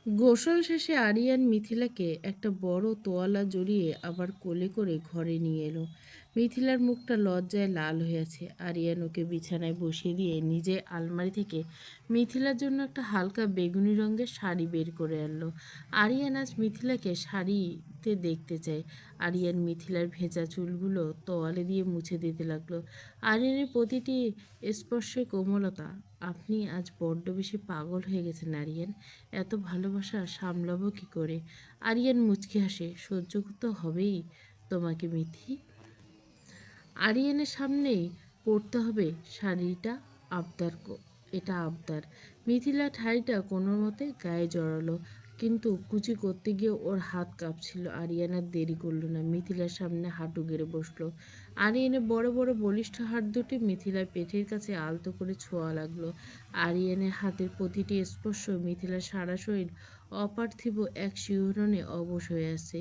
গোসল শেষে আরিয়ান মিথিলাকে একটা বড় তোয়ালা জড়িয়ে আবার কোলে করে ঘরে নিয়ে এলো। মিথিলার মুখটা লজ্জায় লাল হয়ে আছে। আরিয়ান ওকে বিছানায় বসিয়ে দিয়ে নিজে আলমারি থেকে মিথিলার জন্য একটা হালকা বেগুনি রঙের শাড়ি বের করে আনলো। আরিয়ান আজ মিথিলাকে শাড়িতে দেখতে চায়। আরিয়ান মিথিলার ভেজা চুলগুলো তোয়ালে দিয়ে মুছে দিতে লাগলো। আরিয়ানের প্রতিটি স্পর্শে কোমলতা। আপনি আজ বড্ড বেশি পাগল হয়ে গেছেন আরিয়ান। এত ভালোবাসা সামলাবো কি করে? আরিয়ান মুচকি হাসে। সহ্য করতে হবেই তোমাকে মিথি। আরিয়ানের সামনেই পড়তে হবে শাড়িটা। এটা আবদার। মিথিলা শাড়িটা কোনো মতে গায়ে জড়ালো, কিন্তু কুচি করতে গিয়ে ওর হাত কাঁপছিল। আরিয়ান আর দেরি করলো না, মিথিলার সামনে হাঁটু গেড়ে বসলো। আরিয়ানের বড় বড় বলিষ্ঠ হাত দুটি মিথিলার পেটের কাছে আলতো করে ছোঁয়া লাগলো। আরিয়ানের হাতের প্রতিটি স্পর্শ মিথিলার সারা শরীর অপার্থিব এক শিহরণে অবশ হয়ে আসছে।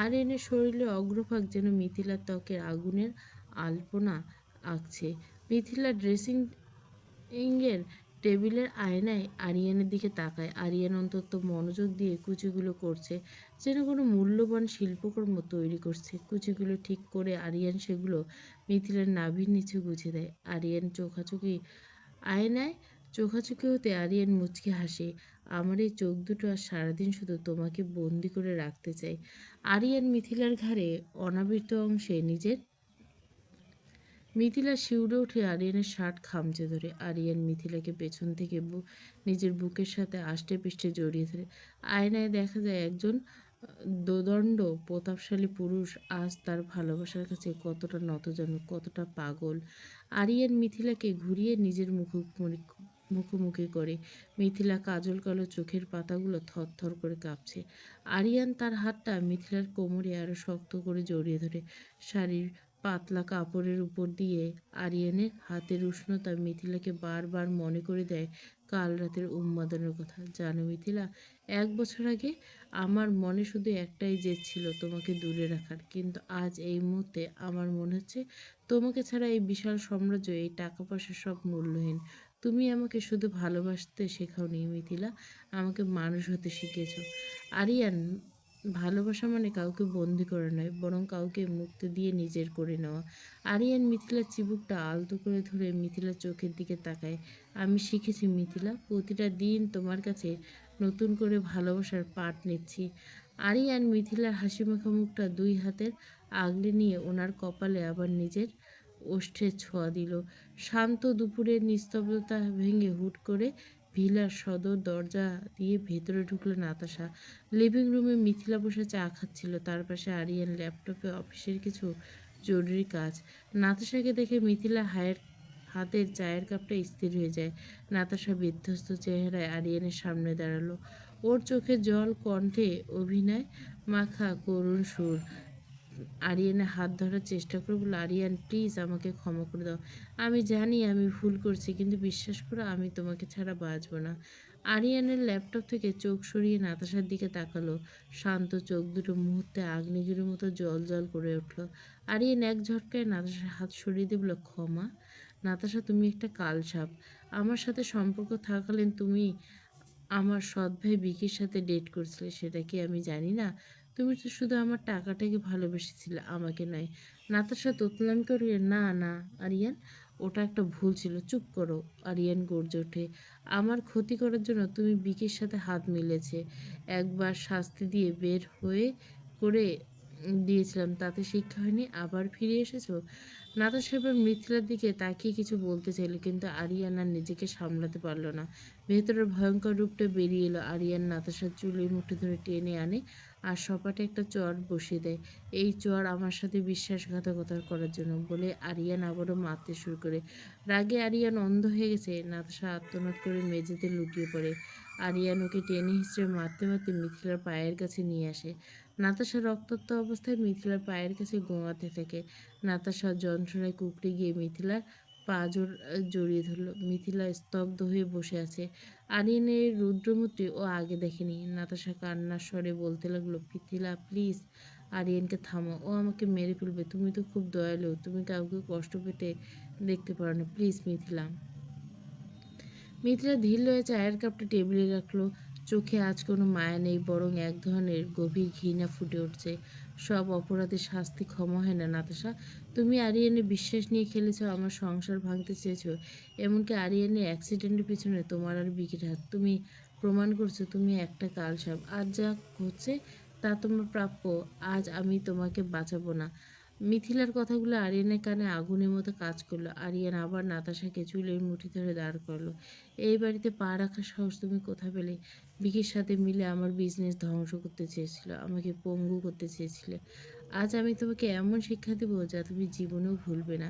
আরিয়ানের শরীরে অগ্রভাগ যেন মিথিলার ত্বকের আগুনের আলপনা আঁকছে। মিথিলা ড্রেসিং এর টেবিলের আয়নায় আরিয়ানের দিকে তাকায়। আরিয়ান অন্তত মনোযোগ দিয়ে কুচিগুলো করছে, যেন কোনো মূল্যবান শিল্পকর্ম তৈরি করছে। কুচিগুলো ঠিক করে আরিয়ান সেগুলো মিথিলার নাভির নিচে গুছে দেয়। আরিয়ান আয়নায় চোখাচোখি হতে আরিয়ান মুচকি হাসে। আমার এই চোখ দুটো আর সারাদিন শুধু তোমাকে বন্দি করে রাখতে চাই। আরিয়ান মিথিলার ঘাড়ে অনাবৃত অংশে মিথিলা শিউরে উঠে আরিয়ানের শার্ট খামচে ধরে। আরিয়ান মিথিলাকে পেছন থেকে নিজের বুকের সাথে আষ্টে পৃষ্ঠে জড়িয়ে ধরে। আয়নায় দেখা যায় একজন দোদণ্ড প্রতাপশালী পুরুষ আজ তার ভালোবাসার কাছে কতটা নতজানু, কতটা পাগল। আরিয়ান মিথিলাকে ঘুরিয়ে নিজের মুখোমুখি করে। মিথিলা কাজল কালো চোখের পাতাগুলো থরথর করে কাঁপছে। আরিয়ান তার হাতটা মিথিলার কোমরে আরো শক্ত করে জড়িয়ে ধরে। শাড়ির পাতলা কাপড়ের উপর দিয়ে আরিয়ানের হাতের উষ্ণতা মিথিলাকে বারবার মনে করে দেয় কাল রাতের উন্মাদনার কথা। জানো মিথিলা, 1 বছর আগে আমার মনে শুধু একটাই জেদ ছিল, তোমাকে দূরে রাখার। কিন্তু আজ এই মুহূর্তে আমার মনে হচ্ছে তোমাকে ছাড়া এই বিশাল সাম্রাজ্য, এই টাকা পয়সা সব মূল্যহীন। তুমি আমাকে শুধু ভালোবাসতে শেখাওনি মিথিলা, আমাকে মানুষ হতে শিখিয়েছ। আরিয়ান, ভালোবাসা মানে কাউকে বন্দি করে নয়, বরং কাউকে মুক্তি দিয়ে নিজের করে নেওয়া। আরিয়ান মিথিলার চিবুকটা আলতো করে ধরে মিথিলার চোখের দিকে তাকায়। আমি শিখেছি মিথিলা, প্রতিটা দিন তোমার কাছে নতুন করে ভালোবাসার পাঠ নিচ্ছি। আরিয়ান মিথিলার হাসিমাখা মুখটা 2 হাতের আগলে নিয়ে ওনার কপালে আবার নিজের ওষ্ঠে ছোঁয়া দিল। শান্ত দুপুরের নিস্তব্ধতা ভেঙে হুট করে ভিলার সদর দরজা দিয়ে ভেতরে ঢুকলো নাতাশা। লিভিং রুমে মিথিলা বসে চা খাচ্ছিল, তার পাশে আরিয়ান ল্যাপটপে অফিসের কিছু জরুরি কাজ। নাতাশাকে দেখে মিথিলা হাতের চায়ের কাপটা স্থির হয়ে যায়। নাতাশা বিধ্বস্ত চেহারায় আরিয়ানের সামনে দাঁড়ালো। ওর চোখে জল, কণ্ঠে অভিনয় মাখা করুণ সুর। আরিয়ানের হাত ধরার চেষ্টা করে বলল, আরিয়ান প্লিজ আমাকে ক্ষমা করে দাও। আমি জানি আমি ভুল করছি, কিন্তু বিশ্বাস করো আমি তোমাকে ছাড়া বাঁচব না। আরিয়ানের ল্যাপটপ থেকে চোখ সরিয়ে নাতাশার দিকে তাকালো। শান্ত চোখ দুটো মুহূর্তে আগ্নেয়গিরির মতো জল জল করে উঠল। আরিয়ান এক ঝটকায় নাতাশার হাত সরিয়ে দিয়ে বলল, ক্ষমা? নাতাশা, তুমি একটা কালসাপ। আমার সাথে সম্পর্ক থাকাকালীন তুমি আমার সৎ ভাই বিকির সাথে ডেট করছিলে, সেটা কি আমি জানি না? তুমি তো শুধু আমার টাকাটাকে ভালোবেসেছিলে, আমাকে নয়। নাতাশা তোতলামি করে, না না আরিয়ান, ওটা একটা ভুল ছিল। চুপ করো। আরিয়ান গর্জে ওঠে, আমার ক্ষতি করার জন্য তুমি বিকির সাথে হাত মিলেছে। একবার শাস্তি দিয়ে বের হয়ে করে দিয়েছিলাম, তাতে শিক্ষা হয়নি, আবার ফিরে এসেছো। নাতাশা এবার মিথিলার দিকে তাকিয়ে কিছু বলতে চাইল, কিন্তু আরিয়ান আর নিজেকে সামলাতে পারল না। ভেতরের ভয়ঙ্কর রূপটা বেরিয়ে এলো। আরিয়ান নাতাশার চুলের মুঠি ধরে টেনে আনে আর সপাটে একটা চড় বসিয়ে দেয়। এই চড় আমার সাথে বিশ্বাসঘাতকতা করার জন্য, বলে আরিয়ান আবারও মারতে শুরু করে। রাগে আরিয়ান অন্ধ হয়ে গেছে। নাতাশা আর্তনাদ করে মেঝেতে লুটিয়ে পড়ে। আরিয়ান ওকে টেনে হিঁচড়ে মারতে মারতে মিথিলার পায়ের কাছে নিয়ে আসে। নাতাশা রক্তাক্ত অবস্থায় মিথিলার পায়ের কাছে গোঙাতে থাকে। নাতাশা যন্ত্রণায় কুঁকড়ে গিয়ে মিথিলার পা জড়িয়ে ধরল। মিথিলা স্তব্ধ হয়ে বসে আছে। আরিয়ানের রুদ্রমূর্তি ও আগে দেখেনি। নাতাশা কান্নার স্বরে বলতে লাগলো, মিথিলা প্লিজ, আরিয়ানকে থামাও, ও আমাকে মেরে ফেলবে। তুমি তো খুব দয়ালু, তুমি কাউকে কষ্ট পেতে দেখতে পারো না, প্লিজ মিথিলা। মিথিলা ধীর লয়ে চায়ের কাপটা টেবিলে রাখলো। চোখে আজ কোনো মায়া নেই, বরং এক ধরনের গভীর ঘৃণা ফুটে উঠছে। সব অপরাধের শাস্তি ক্ষমা হয় না নাতাশা। তুমি আরিয়ানের বিশ্বাস নিয়ে খেলেছো, আমার সংসার ভাঙতে চেয়েছো। এমনকি আরিয়ানের অ্যাক্সিডেন্টের পিছনে তোমার আর বিকির হাত। তুমি প্রমাণ করছো তুমি একটা কালসাপ। আজ যা হচ্ছে তা তোমার প্রাপ্য। আজ আমি তোমাকে বাঁচাবো না। মিথিলার কথাগুলো আরিয়ানের কানে আগুনের মতো কাজ করলো। আরিয়ান আবার নাতাশাকে চুলের মুঠি ধরে দাঁড় করলো। এই বাড়িতে পা রাখার সাহস তুমি কোথা পেলে? বিকির সাথে মিলে আমার বিজনেস ধ্বংস করতে চেয়েছিল, আমাকে পঙ্গু করতে চেয়েছিলে। আজ আমি তোমাকে এমন শিক্ষা দেবো যা তুমি জীবনেও ভুলবে না।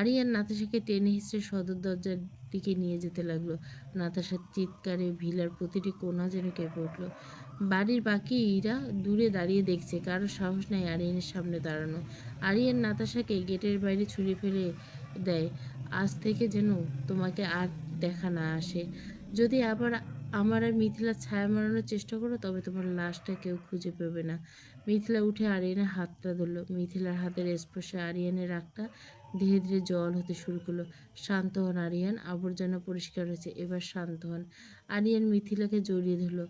আরিয়ান নাতাশাকে টেনে হিঁচড়ে সদর দরজার দিকে নিয়ে যেতে লাগলো। নাতাশার চিৎকারে ভিলার প্রতিটি কোণা যেন কেঁপে উঠল। বাড়ির বাকিরা দূরে দাঁড়িয়ে দেখছে, কারো সাহস নাই আরিয়ানের সামনে দাঁড়ানো। আরিয়ান নাতাশাকে গেটের বাইরে ছুঁড়ে ফেলে দেয়। আজ থেকে যেন তোমাকে আর দেখা না আসে। যদি আবার আমার আর মিথিলার ছায়া মারানোর চেষ্টা করো, তবে তোমার লাশটা কেউ খুঁজে পাবে না। মিথিলা উঠে আরিয়ানের হাতটা ধরল। মিথিলার হাতের স্পর্শে আরিয়ানের রাগটা ধীরে ধীরে জল হতে শুরু করলো। শান্ত হন আরিয়ান, আবর্জনা পরিষ্কার হয়েছে, এবার শান্ত হন। আরিয়ান মিথিলাকে জড়িয়ে ধরল।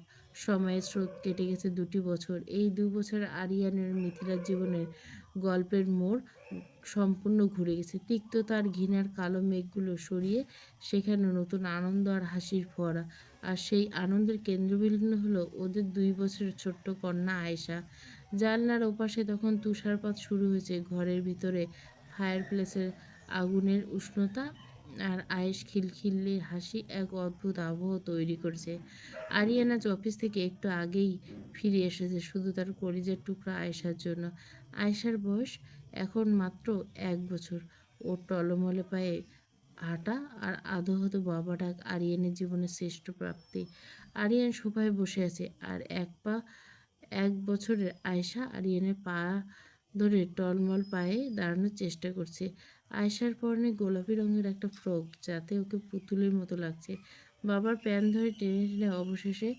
সময়ের স্রোত কেটে গেছে 2টি বছর। এই 2 বছর আরিয়ানের মিথিলার জীবনের গল্পের মোড় সম্পূর্ণ ঘুরে গেছে। তিক্ততা আর ঘৃণার কালো মেঘগুলো সরিয়ে সেখানে নতুন আনন্দ আর হাসির ফোয়ারা। আর সেই আনন্দের কেন্দ্রবিন্দু হলো ওদের 2 বছরের ছোট্ট কন্যা আয়েশা। জানলার ওপাশে তখন তুষারপাত শুরু হয়েছে। ঘরের ভিতরে ফায়ারপ্লেসের আগুনের উষ্ণতা আর আয়েশ খিলখিল্লির হাসি এক অদ্ভুত আবহ তৈরি করছে। আরিয়ান আজ অফিস থেকে একটু আগেই ফিরে এসেছে শুধু তার কলিজার টুকরা আয়েশার জন্য। আয়েশার বয়স এখন মাত্র 1 বছর। ওর টলমলে পায়ে হাঁটা আর আদহত বাবা ডাক আরিয়ানের জীবনের শ্রেষ্ঠ প্রাপ্তি। আরিয়ান সোফায় বসে আছে আর 1 বছরের আয়েশা আরিয়ানের পা ধরে টলমল পায়ে দাঁড়ানোর চেষ্টা করছে। আয়েশার পরনে গোলাপি রঙের একটা ফ্রক, যাতে ওকে পুতুলের মতো লাগছে। বাবার প্যান ধরে টেনে টেনে অবশেষে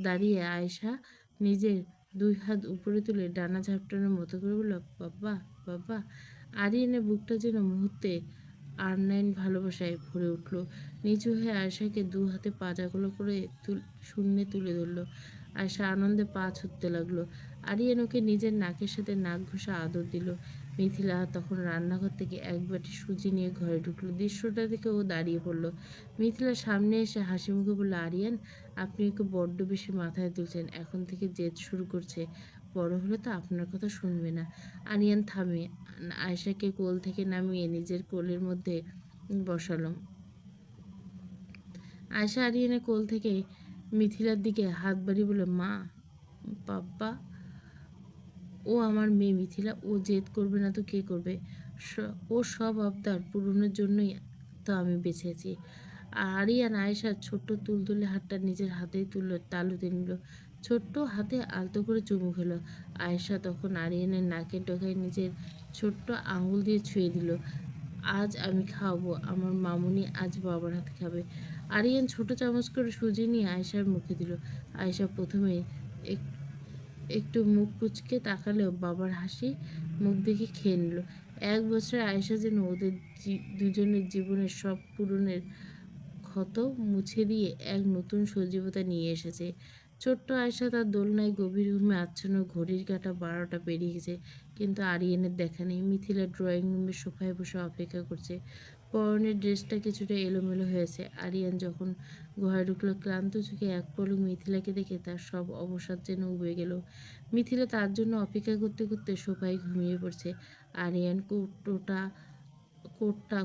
দাঁড়িয়ে আয়েশা নিজের 2 হাত উপরে তুলে ডানা ঝাপটানোর মতো করে বলল, বাবা বাবা। আরিয়ানের বুকটা যেন মুহূর্তে আর্নাইন ভালোবাসায় ভরে উঠল। নিচু হয়ে আয়েশাকে 2 হাতে পাজাগুলো করে শূন্যে তুলে ধরল। আয়েশা আনন্দে পা ছুটতে লাগলো। আরিয়ান ওকে নিজের নাকের সাথে নাক ঘষা আদর দিল। মিথিলা তখন রান্নাঘর থেকে এক বাটি সুজি নিয়ে ঘরে ঢুকলো। দৃশ্যটা দেখে ও দাঁড়িয়ে পড়ল। মিথিলার সামনে এসে হাসি মুখে বলল, আরিয়ান, আপনি ওকে বড্ড বেশি মাথায় তুলছেন। এখন থেকে জেদ শুরু করছে। বড় হলে তো আপনার কথা শুনবে না। আরিয়ান থামে আয়েশাকে কোল থেকে নামিয়ে নিজের কোলের মধ্যে বসালো। আয়েশা আরিয়ানের কোল থেকে মিথিলার দিকে হাত বাড়িয়ে বলল, মা, বাবা, ও আমার মেয়ে মিথিলা, ও জেদ করবে না তো কে করবে? ও সব আবদার পূরণের জন্যই তো আমি বেঁচে আছি। আরিয়ান আয়েশার ছোট্ট তুলতুলে হাতটা নিজের হাতেই তুললো, তালুতে নিল। ছোট্ট হাতে আলতো করে চুমু খেলো। আয়েশা তখন আরিয়ানের নাকের ডগায় নিজের ছোট্ট আঙুল দিয়ে ছুঁয়ে দিল। আজ আমি খাওয়াবো, আমার মামুনি আজ বাবার হাতে খাবে। আরিয়ান ছোট চামচ করে সুজি নিয়ে আয়েশার মুখে দিল। আয়েশা প্রথমে একটু মুখ কুঁচকে তাকালেও বাবার হাসি মুখ দেখে খেয়ে নিল। 1 বছরের আয়েশা যেন ওদের দুজনের জীবনের সব পূরণের ক্ষত মুছে দিয়ে এক নতুন সজীবতা নিয়ে এসেছে। ছোট্ট আয়েশা তার দোলনায় গভীর ঘুমে আচ্ছন্ন। ঘড়ির কাঁটা 12টা পেরিয়ে গেছে, কিন্তু আরিয়ানের দেখা নেই। মিথিলা ড্রয়িং রুমের সোফায় বসে অপেক্ষা করছে। পরনের ড্রেসটা কিছুটা এলোমেলো হয়েছে। আরিয়ান যখন ঘরে ঢুকলো, ক্লান্ত চোখে এক পলক মিথিলাকে দেখে তার সব অবসাদ যেন উবে গেল। মিথিলা তার জন্য অপেক্ষা করতে করতে সোফায় ঘুমিয়ে পড়ছে। আরিয়ান কোটটা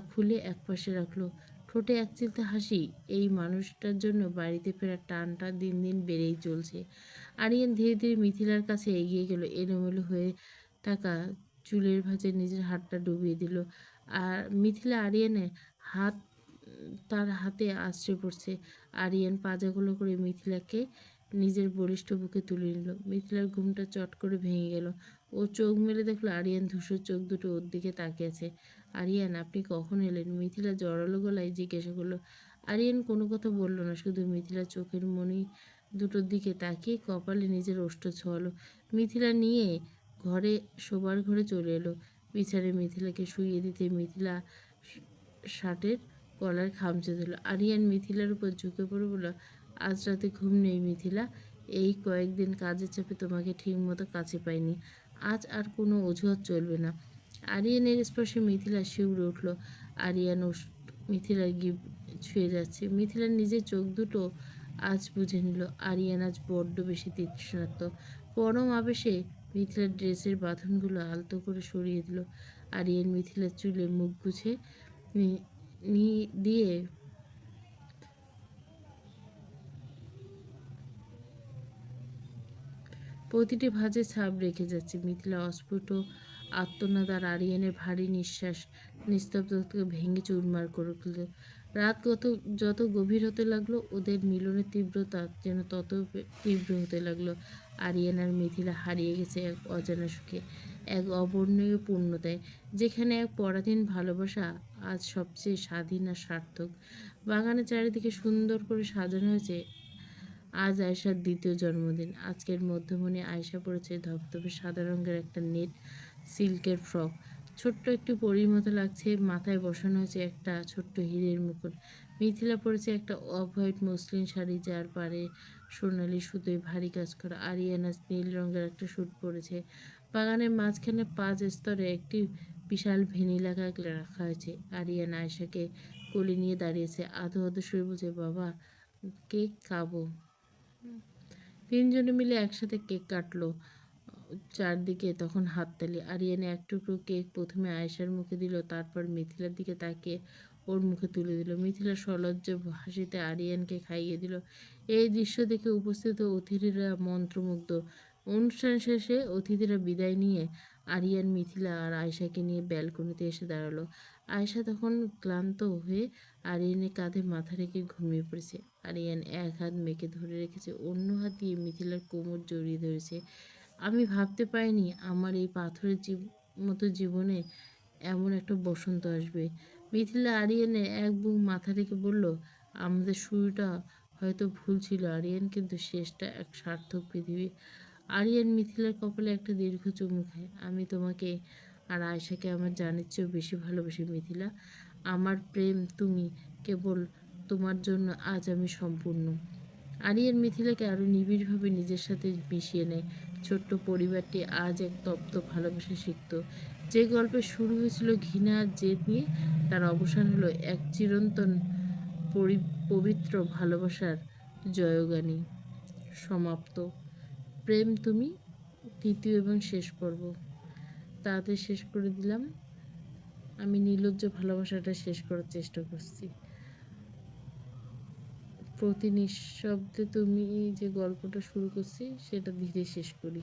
খুলে একপাশে রাখলো। ঠোঁটে একচিলতে হাসি। এই মানুষটার জন্য বাড়িতে ফেরার টানটা দিন দিন বেড়েই চলছে। আরিয়ান ধীরে ধীরে মিথিলার কাছে এগিয়ে গেল। এলোমেলো হয়ে থাকা চুলের ভাঁজে নিজের হাতটা ডুবিয়ে দিল। আর মিথিলা আরিয়ানের হাত তার হাতে আছড়ে পড়ছে। আরিয়ান পাজাগুলো করে মিথিলাকে নিজের বলিষ্ঠ বুকে তুলে নিল। মিথিলার ঘুমটা চট করে ভেঙে গেল। ও চোখ মেলে দেখলো আরিয়ান ধূসর চোখ দুটো ওর দিকে তাকিয়ে আছে। আরিয়ান, আপনি কখন এলেন? মিথিলা জড়ালো গলায় জিজ্ঞাসা করলো। আরিয়ান কোনো কথা বলল না, শুধু মিথিলার চোখের মণি দুটোর দিকে তাকিয়ে কপালে নিজের ওষ্ঠ ছোঁয়ালো। মিথিলা নিয়ে শোবার ঘরে চলে এলো। বিছানায় মিথিলাকে শুইয়ে দিতে মিথিলা শার্টের কলার খামচে দিল। আরিয়ান মিথিলার উপর ঝুঁকে পড়ে বলল, আজ রাতে ঘুম নেই মিথিলা। এই কয়েকদিন কাজের চাপে তোমাকে ঠিকমতো কাছে পাইনি। আজ আর কোনো অজুহাত চলবে না। আরিয়ানের স্পর্শে মিথিলা শিউরে উঠল। আরিয়ান মিথিলার ছুঁয়ে যাচ্ছে। মিথিলার নিজের চোখ দুটো আজ বুঝে নিল আরিয়ান আজ বড্ড বেশি তৃষ্ণার্ত। পরম আবেশে মিথিলার ড্রেসের বাঁধনগুলো আলতো করে সরিয়ে দিল। আরিয়ান মিথিলার চুলে মুখ গুছে দিয়ে প্রতিটি ভাঁজে ছাপ রেখে যাচ্ছে। মিথিলা অস্ফুট আর্তনাদ আর আরিয়ানের ভারী নিঃশ্বাস নিস্তব্ধতাকে ভেঙে চুরমার করে তুলল। রাত যত গভীর হতে লাগলো, ওদের মিলনের তীব্রতা যেন তত তীব্র হতে লাগলো। আরিয়ান আর মিথিলা হারিয়ে গেছে এক অজানা সুখে, এক অবর্ণনীয় পূর্ণতায়, যেখানে এক পরাধীন ভালোবাসা আজ সবচেয়ে স্বাধীন আর সার্থক। বাগানের চারিদিকে সুন্দর করে সাজানো হয়েছে। আজ আয়েশার দ্বিতীয় জন্মদিন। আজকের মধ্যমণি আয়েশা পরেছে ধবধবে সাদা রঙের একটা নেট সিল্কের ফ্রক। ছোট্ট একটি পরীর মতো লাগছে। মাথায় বসানো হয়েছে একটা ছোট্ট হীরের মুকুট। মিথিলা পরেছে একটা অফ হোয়াইট মসলিন শাড়ি, যার পাড়ে সোনালি সুতোয় ভারী কাজ করা। আরিয়ানা নীল রঙের একটা স্যুট পরেছে। বাগানের মাঝখানে 5 স্তরে একটি বিশাল ভ্যানিলা কেক রাখা হয়েছে। আরিয়ান আয়েশাকে কোলে নিয়ে দাঁড়িয়েছে। আধো আধো সুরে বলছে, বাবা কেক খাবো। তিনজনে মিলে একসাথে কেক কাটলো। চারদিকে তখন হাততালি। আরিয়ান এক টুকরো কেক প্রথমে আয়েশার মুখে দিল, তারপর মিথিলার দিকে তাকিয়ে ওর মুখে তুলে দিল। মিথিলা সলজ্জ হাসিতে আরিয়ানকে খাইয়ে দিল। এই দৃশ্য দেখে উপস্থিত অতিথিরা মন্ত্রমুগ্ধ। অনুষ্ঠান শেষে অতিথিরা বিদায় নিয়ে আরিয়ান, মিথিলা আর আয়েশাকে নিয়ে ব্যালকনিতে এসে দাঁড়ালো। আয়েশা তখন ক্লান্ত হয়ে আরিয়ানের কাঁধে মাথা রেখে ঘুমিয়ে পড়েছে। আরিয়ান এক হাত মেয়েকে ধরে রেখেছে, অন্য হাত দিয়ে মিথিলার কোমর জড়িয়ে ধরেছে। আমি ভাবতে পারিনি আমার এই পাথরের মতো জীবনে এমন একটা বসন্ত আসবে। মিথিলা আরিয়ানের এক বুক মাথা রেখে বলল, আমাদের শুরুটা হয়তো ভুল ছিল আরিয়ান, কিন্তু শেষটা এক সার্থক পৃথিবী। আরিয়ান মিথিলার কপালে একটা দীর্ঘ চুমু খায়। আমি তোমাকে আর আয়েশাকে আমার জানের চেয়েও বেশি ভালোবাসি মিথিলা। আমার প্রেম তুমি, কেবল তোমার জন্য আজ আমি সম্পূর্ণ। আরিয়ান মিথিলাকে আরও নিবিড়ভাবে নিজের সাথে মিশিয়ে নেয়। ছোট্ট পরিবারটি আজ এক তপ্ত ভালোবাসা শিখত। যে গল্পের শুরু হয়েছিল ঘৃণা আর জেদ নিয়ে, তার অবসান হলো এক চিরন্তন পবিত্র ভালোবাসার জয়গানী। সমাপ্ত। প্রেম তুমি, তৃতীয় এবং শেষ পর্ব। তাড়াতাড়ি শেষ করে দিলাম। আমি নির্লজ্জ ভালোবাসাটা শেষ করার চেষ্টা করছি। প্রতি নিঃশব্দে তুমি যে গল্পটা শুরু করছি সেটা ধীরে শেষ করি।